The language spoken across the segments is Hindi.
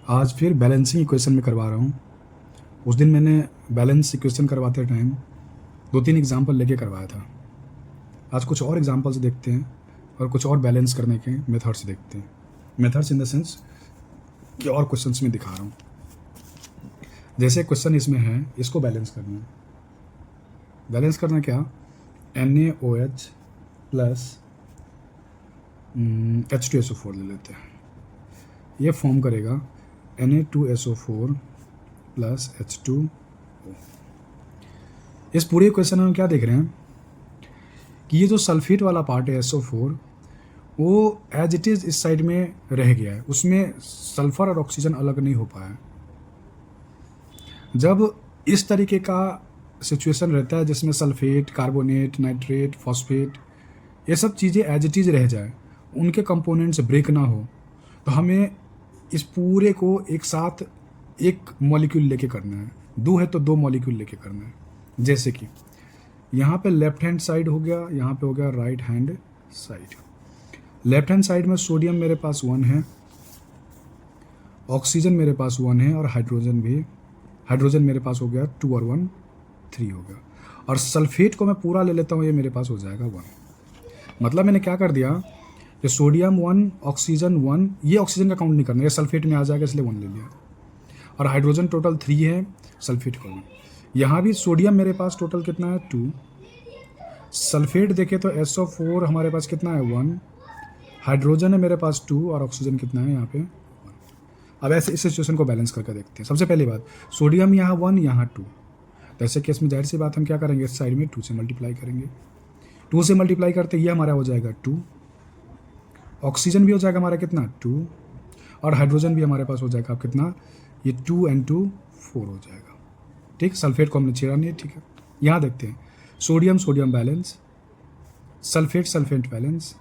आज फिर बैलेंसिंग इक्वेशन में करवा रहा हूँ। उस दिन मैंने बैलेंस इक्वेशन करवाते टाइम 2-3 एग्जाम्पल लेके करवाया था। आज कुछ और एग्जाम्पल्स देखते हैं और कुछ और बैलेंस करने के मेथड्स देखते हैं। मेथड्स इन द सेंस कि और क्वेश्चंस में दिखा रहा हूँ। जैसे क्वेश्चन इसमें है, इसको बैलेंस करना है। बैलेंस करना क्या, NaOH प्लस H2SO4 ले लेते हैं। ये फॉर्म करेगा Na2SO4 प्लस H2O। इस पूरे इक्वेशन में हम क्या देख रहे हैं कि ये जो सल्फेट वाला पार्ट है SO4 वो एज इट इज़ इस साइड में रह गया है, उसमें सल्फर और ऑक्सीजन अलग नहीं हो पाया। जब इस तरीके का सिचुएशन रहता है जिसमें सल्फेट, कार्बोनेट, नाइट्रेट, फॉस्फेट ये सब चीज़ें एज इट इज़ रह जाए, उनके कंपोनेंट्स ब्रेक ना हो, तो हमें इस पूरे को एक साथ एक मॉलिक्यूल लेके करना है। दो है तो दो मॉलिक्यूल लेके करना है। जैसे कि यहाँ पे लेफ्ट हैंड साइड हो गया, यहाँ पे हो गया right hand side. Left hand side में सोडियम मेरे पास 1 है, ऑक्सीजन मेरे पास 1 है और हाइड्रोजन मेरे पास हो गया 2 और 1 3 हो गया। और सल्फेट को मैं पूरा ले लेता हूँ, ये मेरे पास हो जाएगा 1। मतलब मैंने क्या कर दिया, ये सोडियम 1, ऑक्सीजन 1, ये ऑक्सीजन का काउंट नहीं करना, ये सल्फेट में आ जाएगा इसलिए 1 ले लिया। और हाइड्रोजन टोटल 3 है, सल्फेट को 1। यहाँ भी सोडियम मेरे पास टोटल कितना है 2, सल्फेट देखे तो SO4 हमारे पास कितना है 1, हाइड्रोजन है मेरे पास 2 और ऑक्सीजन कितना है यहाँ पे 1। अब ऐसे इस सिचुएशन को बैलेंस करके देखते हैं। सबसे पहली बात, सोडियम यहाँ 1 यहाँ 2, तो ऐसे केस में जाहिर सी बात हम क्या करेंगे, इस साइड में 2 से मल्टीप्लाई करेंगे। 2 से मल्टीप्लाई करते ये हमारा हो जाएगा 2, ऑक्सीजन भी हो जाएगा हमारा कितना 2, और हाइड्रोजन भी हमारे पास हो जाएगा अब कितना, ये 2 and 2 4 हो जाएगा। ठीक, सल्फेट को हमने छेड़ा नहीं, ठीक है। यहाँ देखते हैं, sodium sodium balance, sulphate sulphate balance,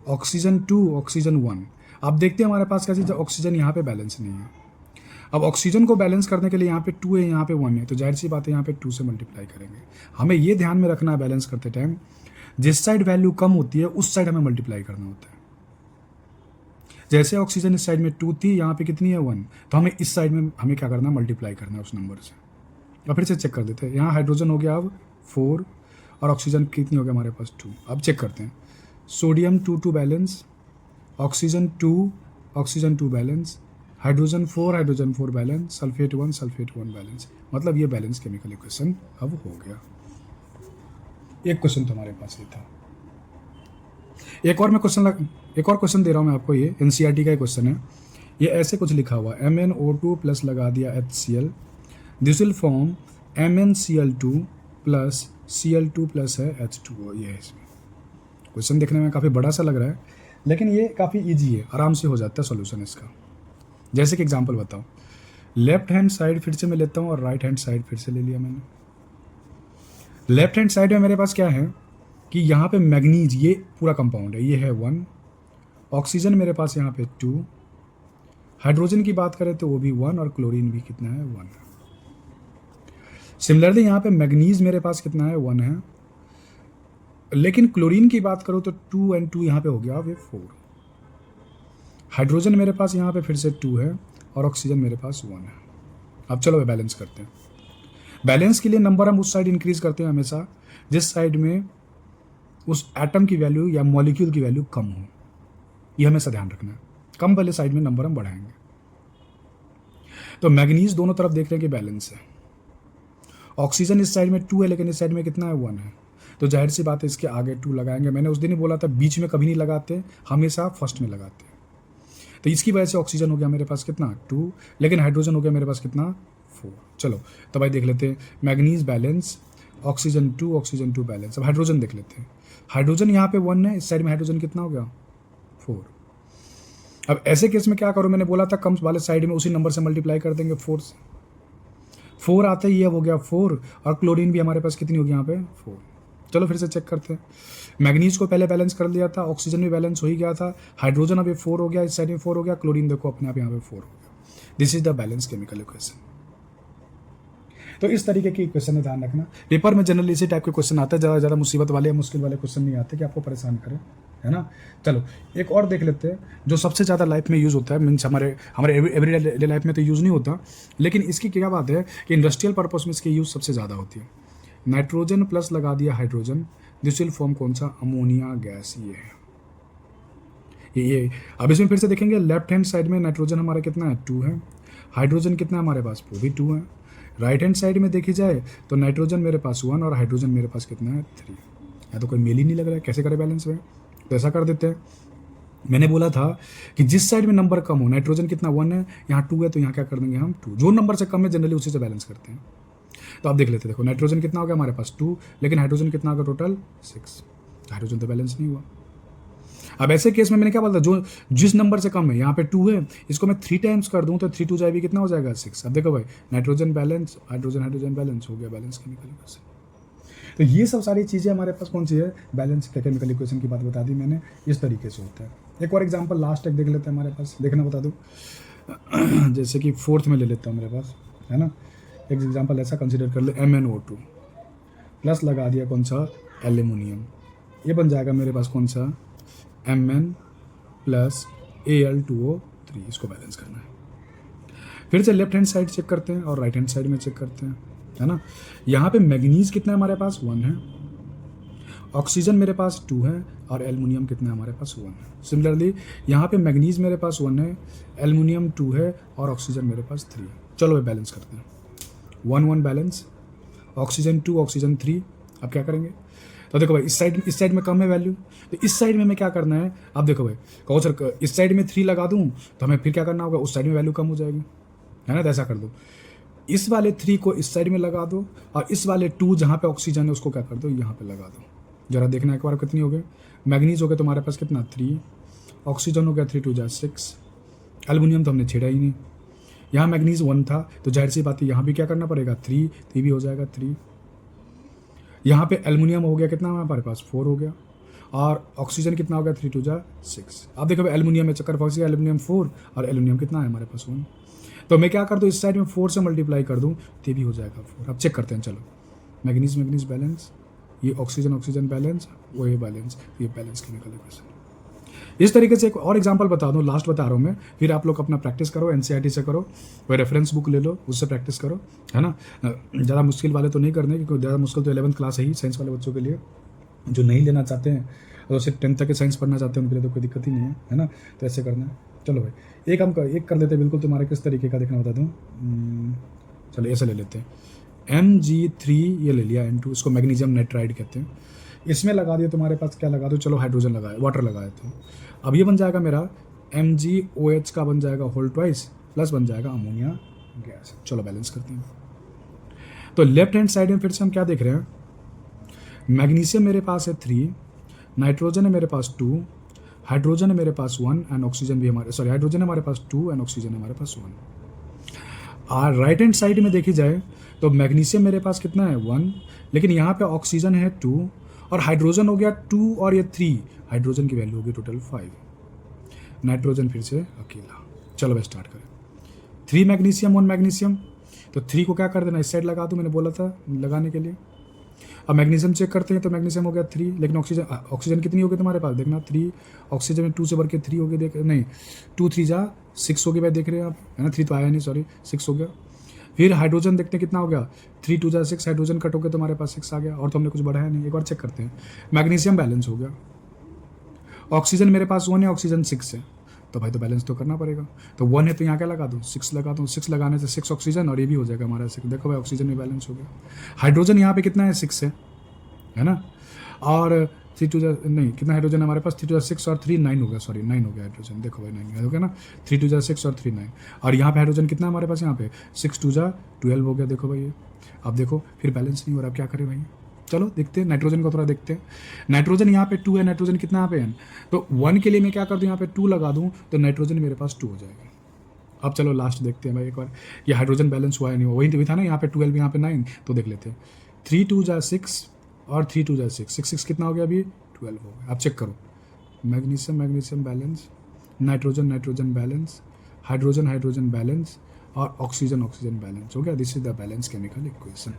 oxygen 2 oxygen 1। अब देखते हैं हमारे पास क्या चीज़ है, ऑक्सीजन यहाँ पे बैलेंस नहीं है। अब ऑक्सीजन को बैलेंस करने के लिए यहाँ पे 2 है, यहाँ पे 1 है, तो जाहिर सी बात है यहाँ पे 2 से मल्टीप्लाई करेंगे। हमें ये ध्यान में रखना है बैलेंस करते टाइम, जिस साइड वैल्यू कम होती है उस साइड हमें मल्टीप्लाई करना होता है। जैसे ऑक्सीजन इस साइड में 2 थी, यहाँ पे कितनी है 1, तो हमें इस साइड में हमें क्या करना है, मल्टीप्लाई करना है उस नंबर से। अब फिर से चेक कर देते हैं, यहाँ हाइड्रोजन हो गया अब 4 और ऑक्सीजन कितनी हो गया हमारे पास 2। अब चेक करते हैं, sodium 2 balance, oxygen 2 balance, hydrogen 4 balance, sulphate 1 balance. मतलब ये बैलेंस केमिकल इक्वेशन अब हो गया। एक क्वेश्चन तो हमारे पास ये था। एक और क्वेश्चन दे रहा हूँ मैं आपको, ये NCERT का क्वेश्चन है। ये ऐसे कुछ लिखा हुआ, MnO2 प्लस लगा दिया HCl, this will form MnCl2 plus Cl2 plus है H2O। ये है इसमें क्वेश्चन, देखने में काफ़ी बड़ा सा लग रहा है लेकिन ये काफ़ी ईजी है, आराम से हो जाता है सॉल्यूशन इसका। जैसे कि एग्जांपल बताओ, लेफ्ट हैंड साइड फिर से मैं लेता हूँ और राइट हैंड साइड फिर से ले लिया मैंने। लेफ्ट हैंड साइड में मेरे पास क्या है कि यहाँ पे मैग्नीज, ये पूरा कंपाउंड है, ये है 1, ऑक्सीजन मेरे पास यहाँ पे 2, हाइड्रोजन की बात करें तो वो भी 1 और क्लोरीन भी कितना है 1। सिमिलरली यहाँ पे मैग्नीज मेरे पास कितना है 1 है, लेकिन क्लोरीन की बात करो तो 2 and 2 यहाँ पे हो गया अब ये 4। हाइड्रोजन मेरे पास यहाँ पे फिर से 2 है और ऑक्सीजन मेरे पास 1 है। अब चलो बैलेंस करते हैं। बैलेंस के लिए नंबर हम उस साइड इंक्रीज करते हैं हमेशा जिस साइड में उस एटम की वैल्यू या मॉलिक्यूल की वैल्यू कम हो, ये हमेशा ध्यान रखना है। कम वाले साइड में नंबर हम बढ़ाएंगे। तो मैग्नीज दोनों तरफ देख रहे हैं कि बैलेंस है। ऑक्सीजन इस साइड में 2 है लेकिन इस साइड में कितना है 1 है, तो जाहिर सी बात है इसके आगे 2 लगाएंगे। मैंने उस दिन ही बोला था बीच में कभी नहीं लगाते, हमेशा फर्स्ट में लगाते हैं। तो इसकी वजह से ऑक्सीजन हो गया मेरे पास कितना 2, लेकिन हाइड्रोजन हो गया मेरे पास कितना 4। चलो तो भाई देख लेते हैं, मैग्नीज बैलेंस, ऑक्सीजन 2 बैलेंस। अब हाइड्रोजन देख लेते हैं, हाइड्रोजन यहाँ पे 1 है, इस साइड में हाइड्रोजन कितना हो गया 4। अब ऐसे केस में क्या करो, मैंने बोला था कम वाले साइड में उसी नंबर से मल्टीप्लाई कर देंगे 4 से। 4 आते ही ये हो गया 4 और क्लोरीन भी हमारे पास कितनी होगी यहाँ पे 4। चलो फिर से चेक करते हैं, मैग्नीज को पहले बैलेंस कर लिया था, ऑक्सीजन भी बैलेंस हो ही गया था, हाइड्रोजन अभी 4 हो गया, इस साइड में 4 हो गया, क्लोरीन देखो अपने आप यहाँ पे 4 हो गया। This is the balance chemical equation. तो इस तरीके की क्वेश्चन में ध्यान रखना। पेपर में जनरली इसी टाइप के क्वेश्चन आते हैं, ज़्यादा मुसीबत वाले या मुश्किल वाले क्वेश्चन नहीं आते कि आपको परेशान करें, है ना। चलो एक और देख लेते हैं जो सबसे ज़्यादा लाइफ में यूज़ होता है, मीन्स हमारे एवरीडे लाइफ में तो यूज़ नहीं होता, लेकिन इसकी क्या बात है कि इंडस्ट्रियल पर्पस में इसकी यूज़ सबसे ज़्यादा होती है। नाइट्रोजन प्लस लगा दिया हाइड्रोजन, दिस विल फॉर्म कौन सा, अमोनिया गैस। ये है ये। अब इसमें फिर से देखेंगे, लेफ्ट हैंड साइड में नाइट्रोजन हमारा कितना है, 2 है, हाइड्रोजन कितना है हमारे पास, वो भी 2 है। राइट हैंड साइड में देखी जाए तो नाइट्रोजन मेरे पास 1 और हाइड्रोजन मेरे पास कितना है, 3। या तो कोई मेल ही नहीं लग रहा है, कैसे करें बैलेंस में, तो ऐसा कर देते हैं। मैंने बोला था कि जिस साइड में नंबर कम हो, नाइट्रोजन कितना 1 है, यहाँ 2 है, तो यहाँ क्या कर देंगे हम 2, जो नंबर से कम है जनरली उसी से बैलेंस करते हैं। तो आप देख लेते हैं, देखो नाइट्रोजन कितना हो गया हमारे पास 2, लेकिन हाइड्रोजन कितना होगा टोटल 6, हाइड्रोजन तो बैलेंस नहीं हुआ। अब ऐसे केस में मैंने क्या बोला, जो जिस नंबर से कम है, यहाँ पे 2 है, इसको मैं 3 टाइम्स कर दूँ तो 3 2 जाएगी, कितना हो जाएगा 6। अब देखो भाई, नाइट्रोजन बैलेंस, हाइड्रोजन बैलेंस हो गया, बैलेंस केमिकल इक्वेशन। तो ये सब सारी चीज़ें हमारे पास कौन सी है, बैलेंस केमिकल इक्वेशन की बात बता दी मैंने, इस तरीके से होता है। एक और एग्जाम्पल लास्ट एक देख लेते हैं हमारे पास, देखना बता दूँ जैसे कि 4th में ले लेता हूँ मेरे पास, है ना। एक एग्जाम्पल ऐसा कंसिडर कर ले, MnO2 प्लस लगा दिया कौन सा, एल्यूमिनियम, ये बन जाएगा मेरे पास कौन सा, Mn प्लस Al2O3। इसको बैलेंस करना है। फिर से लेफ्ट हैंड साइड चेक करते हैं और राइट हैंड साइड में चेक करते हैं, है ना। यहाँ पे मैग्नीज कितना है हमारे पास, 1 है, ऑक्सीजन मेरे पास 2 है, और एल्युमिनियम कितना है हमारे पास, 1 है। सिमिलरली यहाँ पे मैग्नीज मेरे पास 1 है, एल्युमिनियम 2 है, और ऑक्सीजन मेरे पास 3 है। चलो भाई बैलेंस करते हैं, 1 1 बैलेंस, ऑक्सीजन 2 ऑक्सीजन 3। अब क्या करेंगे, तो देखो भाई इस साइड में कम है वैल्यू, तो इस साइड में हमें क्या करना है। अब देखो भाई, कहो सर इस साइड में 3 लगा दूं तो हमें फिर क्या करना होगा, उस साइड में वैल्यू कम हो जाएगी, है ना। तो ऐसा कर दो, इस वाले 3 को इस साइड में लगा दो, और इस वाले 2 जहाँ पे ऑक्सीजन है उसको क्या कर दो, यहाँ पे लगा दो। जरा देखना एक बार कितनी हो गई, मैग्नीज हो गया तुम्हारे पास कितना, 3, ऑक्सीजन हो गया 3 2 जा 6, एल्युमिनियम तो हमने छेड़ा ही नहीं, यहाँ मैग्नीज 1 था, तो जाहिर सी बात है यहाँ भी क्या करना पड़ेगा, 3 भी हो जाएगा 3। यहाँ पे एल्युमिनियम हो गया कितना हमारे पास, 4 हो गया, और ऑक्सीजन कितना हो गया, 3 2 जा 6। अब देखो एल्युमिनियम में चक्कर फंस गया, एल्युमिनियम 4 और एल्युमिनियम कितना है हमारे पास 1। तो मैं क्या कर दूँ, इस साइड में 4 से मल्टीप्लाई कर दूँ तो भी हो जाएगा 4। अब चेक करते हैं, चलो मैग्नीज बैलेंस, ये ऑक्सीजन बैलेंस, वो ये बैलेंस, ये बैलेंस केमिकल इक्वेशन। इस तरीके से एक और एग्जांपल बता दूं, लास्ट बता रहा हूं मैं, फिर आप लोग अपना प्रैक्टिस करो, एनसीईआरटी से करो, कोई रेफरेंस बुक ले लो, उससे प्रैक्टिस करो, है ना। ज़्यादा मुश्किल वाले तो नहीं करने, क्योंकि ज़्यादा मुश्किल तो 11th क्लास है ही साइंस वाले बच्चों के लिए, जो नहीं लेना चाहते हैं और सिर्फ 10th तक के साइंस पढ़ना चाहते हैं उनके लिए तो कोई दिक्कत ही नहीं है ना। तो ऐसे करना है। चलो भाई एक एक कर लेते हैं, बिल्कुल तुम्हारे किस तरीके का देखना बता दूँ। चलो ऐसे ले लेते हैं, Mg3 ये ले लिया, N2, इसको मैग्नीशियम नाइट्राइड कहते हैं। इसमें लगा दिया तुम्हारे पास, क्या लगा दो, चलो हाइड्रोजन लगाया, वाटर लगाया, तो अब ये बन जाएगा मेरा MgOH का बन जाएगा होल ट्वाइस, प्लस बन जाएगा अमोनिया गैस। चलो बैलेंस करते हैं। तो लेफ्ट हैंड साइड में फिर से हम क्या देख रहे हैं, मैग्नीशियम मेरे पास है 3, नाइट्रोजन है मेरे पास 2, हाइड्रोजन है मेरे पास 1, एंड ऑक्सीजन भी हाइड्रोजन है हमारे पास 2 एंड ऑक्सीजन है हमारे पास 1। और राइट हैंड साइड में देखी जाए तो मैग्नीशियम मेरे पास कितना है 1, लेकिन यहाँ पे ऑक्सीजन है 2 और हाइड्रोजन हो गया 2 और ये 3, हाइड्रोजन की वैल्यू होगी टोटल 5, नाइट्रोजन फिर से अकेला। चलो भाई स्टार्ट करें, 3 मैग्नीशियम 1 मैग्नीशियम, तो 3 को क्या कर देना, इस साइड लगा दूँ, मैंने बोला था लगाने के लिए। अब मैग्नीशियम चेक करते हैं, तो मैग्नीशियम हो गया 3, लेकिन ऑक्सीजन कितनी होगी तुम्हारे पास, देखना 3, ऑक्सीजन में 2 से बढ़ के 3 हो गई, देख नहीं 2 3 जा 6 हो गई भाई, देख रहे हैं आप, है ना। 3 तो आया नहीं, सॉरी 6 हो गया। फिर हाइड्रोजन देखते हैं कितना हो गया, 3 2 जा 6, हाइड्रोजन कट हो गया, तुम्हारे पास 6 आ गया, और तो हमने कुछ बढ़ाया नहीं। एक बार चेक करते हैं, मैग्नीशियम बैलेंस हो गया, ऑक्सीजन मेरे पास 1 है, ऑक्सीजन 6 है, तो भाई तो बैलेंस तो करना पड़ेगा। तो 1 है तो यहाँ क्या लगा दूँ, 6 लगा दूँ, 6 लगाने से 6 ऑक्सीजन और ये भी हो जाएगा हमारा 6। देखो भाई ऑक्सीजन में बैलेंस हो गया, हाइड्रोजन यहाँ पे कितना है 6 है ना। और 3 2 जा नहीं, कितना हाइड्रोजन हमारे पास, 3 2 जा 6 और 3 9 हो गया, सॉरी 9 हो गया हाइड्रोजन, देखो भाई 9 हो गया ना, 3 2 जा 6 और 3 9, और यहाँ पे हाइड्रोजन कितना हमारे पास, यहाँ पे 6 2 जा 12 हो गया, देखो भाई ये। अब देखो फिर बैलेंस नहीं हो रहा, अब क्या करें भाई, चलो देखते हैं नाइट्रोजन को थोड़ा देखते हैं। नाइट्रोजन यहाँ पे 2 है, नाइट्रोजन कितना यहाँ पे है, तो 1 के लिए मैं क्या कर दूँ, यहाँ पे 2 लगा दूँ तो नाइट्रोजन मेरे पास 2 हो जाएगा। अब चलो लास्ट देखते हैं भाई एक बार, ये हाइड्रोजन बैलेंस हुआ है नहीं, वही तो था ना, यहाँ पे 12 यहाँ पे 9, तो देख लेते हैं, 3 2 जा 6 और 3 2 जा 6 कितना हो गया अभी 12 हो गया। अब चेक करो, magnesium balance, nitrogen balance, hydrogen balance, और ऑक्सीजन ऑक्सीजन बैलेंस हो गया। This is the balance chemical equation.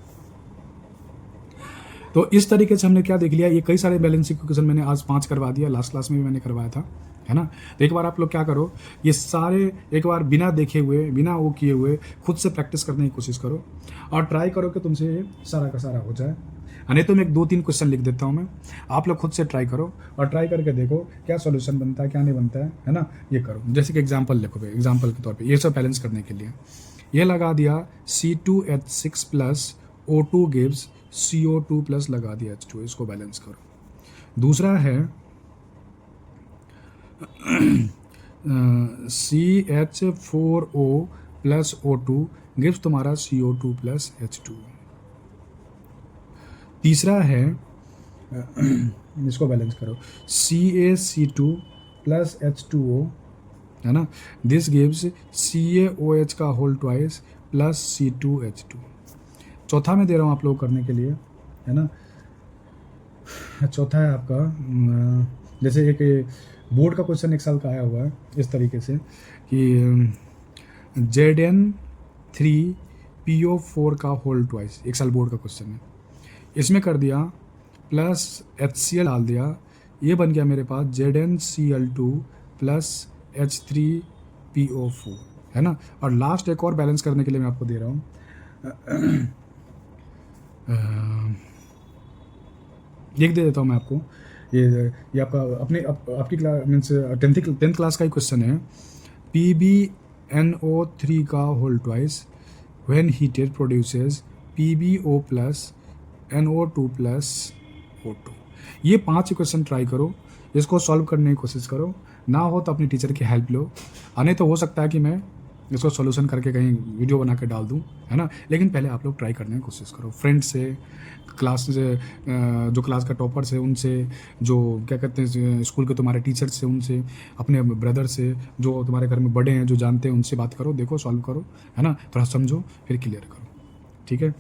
तो इस तरीके से हमने क्या देख लिया, ये कई सारे बैलेंस इक्वेशन मैंने आज 5 करवा दिया, लास्ट क्लास में भी मैंने करवाया था, है ना। तो एक बार आप लोग क्या करो, ये सारे एक बार बिना देखे हुए, बिना वो किए हुए खुद से प्रैक्टिस करने की कोशिश करो और ट्राई करो कि तुमसे ये सारा का सारा हो जाए। नहीं तो मैं 1-2-3 क्वेश्चन लिख देता हूँ मैं, आप लोग खुद से ट्राई करो और ट्राई करके देखो क्या सॉल्यूशन बनता है क्या नहीं बनता है ना। ये करो, जैसे कि एग्जांपल लिखो, एग्जांपल के तौर पे ये सब बैलेंस करने के लिए ये लगा दिया C2H6 plus O2 gives CO2 plus लगा दिया H2, इसको बैलेंस करो। दूसरा है CH4O प्लस O2 गिव्स तुम्हारा CO2 प्लस H2। तीसरा है इसको बैलेंस करो, CaC2 प्लस H2O, है ना, दिस गिव्स CaOH का होल ट्वाइस प्लस C2H2। चौथा मैं दे रहा हूँ आप लोग करने के लिए, है ना। चौथा है आपका जैसे एक बोर्ड का क्वेश्चन एक साल का आया हुआ है इस तरीके से कि Zn3PO4 का होल ट्वाइस, एक साल बोर्ड का क्वेश्चन है। इसमें कर दिया प्लस HCl डाल दिया, ये बन गया मेरे पास ZnCl2 प्लस H3PO4, है ना। और लास्ट एक और बैलेंस करने के लिए मैं आपको दे रहा हूँ, लिख दे देता हूँ मैं आपको, ये आपका आपकी क्लास मीन्स 10th क्लास का ही क्वेश्चन है। PbNO3 का whole twice when heated produces PbO plus NO2 plus O2। ये 5 क्वेश्चन ट्राई करो, इसको सॉल्व करने की कोशिश करो, ना हो तो अपनी टीचर की हेल्प लो, नहीं तो हो सकता है कि मैं इसको सॉल्यूशन करके कहीं वीडियो बना के डाल दूं, है ना। लेकिन पहले आप लोग ट्राई करने की कोशिश करो, फ्रेंड से, क्लास से, जो क्लास का टॉपर से, उनसे, जो क्या कहते हैं स्कूल के तुम्हारे टीचर से, उनसे, अपने ब्रदर से, जो तुम्हारे घर में बड़े हैं, जो जानते हैं, उनसे बात करो, देखो सॉल्व करो, है ना, थोड़ा समझो फिर क्लियर करो, ठीक है।